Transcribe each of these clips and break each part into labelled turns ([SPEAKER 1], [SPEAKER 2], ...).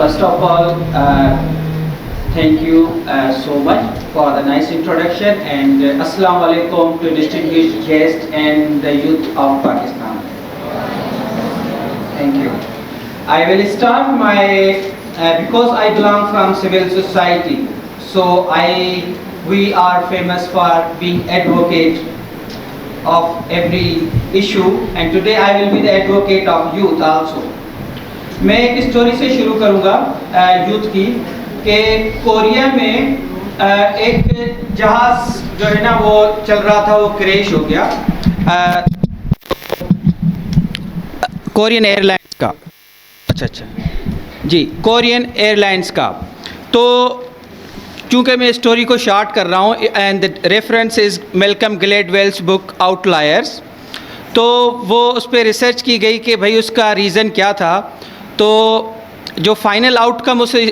[SPEAKER 1] First of all, thank you so much for the nice introduction, and Assalamu alaikum to distinguished guests and the youth of Pakistan. Thank you. I will start because I belong from civil society, so we are famous for being advocate of every issue, and today I will be the advocate of youth also. मैं एक story से शुरू करूंगा youth की कि Korea में एक जहाज जो है ना वो चल रहा था, वो क्रैश हो गया कोरियन एयरलाइंस का। अच्छा जी, कोरियन एयरलाइंस का। तो चूँकि मैं स्टोरी को शॉर्ट कर रहा हूँ and the reference is Malcolm Gladwell's book Outliers, तो वो उस पर रिसर्च की गई कि भाई उसका रीज़न क्या था। तो जो फाइनल आउटकम उसे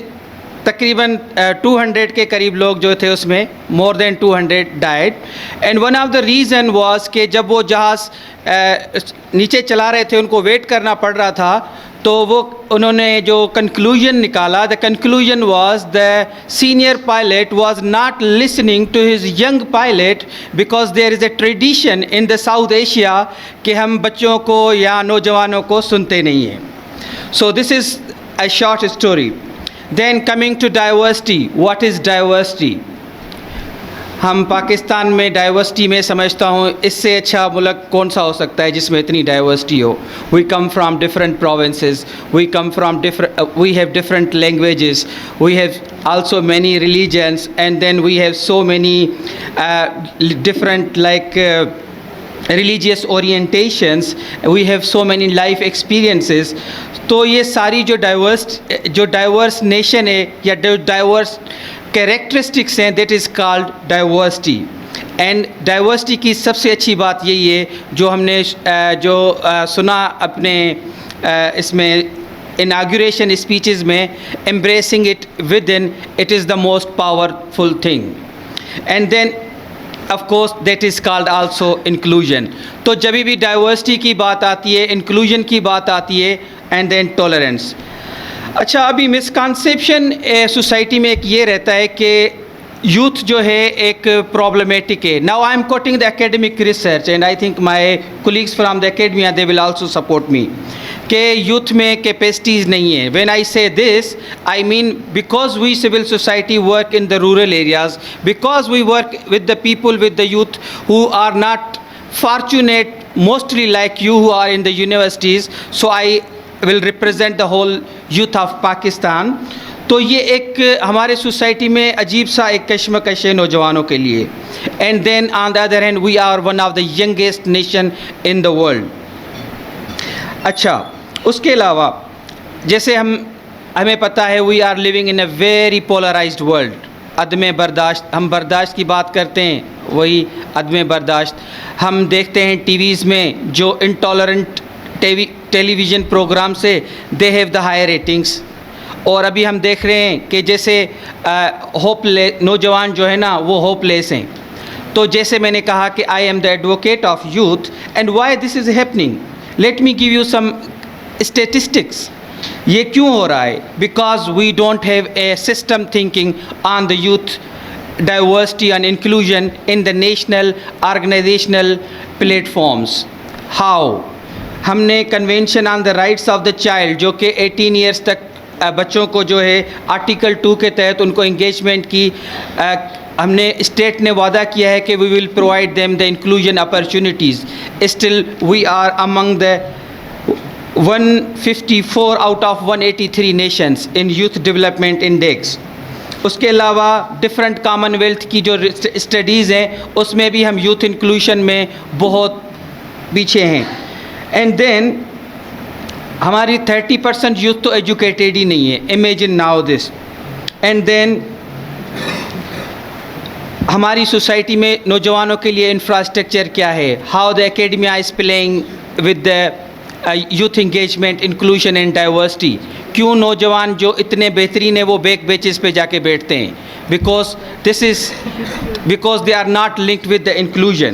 [SPEAKER 1] तकरीबन 200 के करीब लोग जो थे उसमें more than 200 died, and one of the reason was कि जब वो जहाज़ नीचे चला रहे थे उनको वेट करना पड़ रहा था, तो वो उन्होंने जो कंक्लूजन निकाला, the conclusion was the senior pilot was not listening to his young pilot because there is a tradition in the South Asia कि हम बच्चों को या नौजवानों को सुनते नहीं हैं। So this is a short story. Then coming to diversity, what is diversity? हम पाकिस्तान में डाइवर्सिटी में समझता हूँ इससे अच्छा मुल्क कौन सा हो सकता है जिसमें इतनी डाइवर्सिटी हो। We come from different provinces, we have different languages, we have also many religions, and then we have so many different religious orientations, we have so many life experiences. तो ये सारी जो डाइवर्स नेशन है या diverse characteristics हैं, that is called diversity. And diversity की सबसे अच्छी बात यही है जो हमने सुना अपने इसमें इनाग्रेशन स्पीचेस में, embracing it within, it is the most powerful thing, and then of course that is called also inclusion. तो जब भी डाइवर्सिटी की बात आती है, इंक्लूजन की बात आती है, एंड देन टॉलरेंस। अच्छा, अभी मिसकॉन्सेप्शन सोसाइटी में एक ये रहता है कि यूथ जो है एक प्रॉब्लमेटिक है। Now I am quoting the academic research and I think my colleagues from the academia they will also support me कि यूथ में कैपेसिटीज़ नहीं है। When I say this I mean because we civil society work in the rural areas, because we work with the people with the youth who are not fortunate mostly like you who are in the universities, so I will represent the whole youth of Pakistan. तो ये एक हमारे society में अजीब सा एक कश्मकश है नौजवानों के लिए। And then on the other hand we are one of the youngest nation in the world. अच्छा, उसके अलावा जैसे हमें पता है we are living in a very polarised world. अदम बर्दाश्त, हम बर्दाश्त की बात करते हैं, वही अदम बर्दाश्त हम देखते हैं टीवीज़ में। जो इंटॉलरेंट टेलीविज़न प्रोग्राम से they have the high ratings, और अभी हम देख रहे हैं कि जैसे नौजवान जो है ना वो होपलेस हैं। तो जैसे मैंने कहा कि I am the advocate of youth, and why this is happening, let me give you some statistics. ये क्यों हो रहा है? Because we don't have a system thinking on the youth diversity and inclusion in the national organizational platforms. How? हमने convention on the rights of the child जो कि 18 years तक बच्चों को जो है आर्टिकल 2 के तहत उनको इंगेजमेंट की हमने स्टेट ने वादा किया है कि we will provide them the inclusion opportunities. Still we are among the 154 out of 183 nations in youth development index. उसके अलावा डिफरेंट कॉमनवेल्थ की जो स्टडीज़ हैं उसमें भी हम यूथ इंक्लूशन में बहुत पीछे हैं। एंड देन हमारी 30% यूथ तो एजुकेटेड ही नहीं है, imagine now this. And then हमारी सोसाइटी में नौजवानों के लिए इंफ्रास्ट्रक्चर क्या है? How the academia is playing with the youth engagement, inclusion and diversity. क्यों नौजवान जो इतने बेहतरीन है वो बैक बेंचेस पे जाके बैठते हैं? Because they are not linked with the inclusion.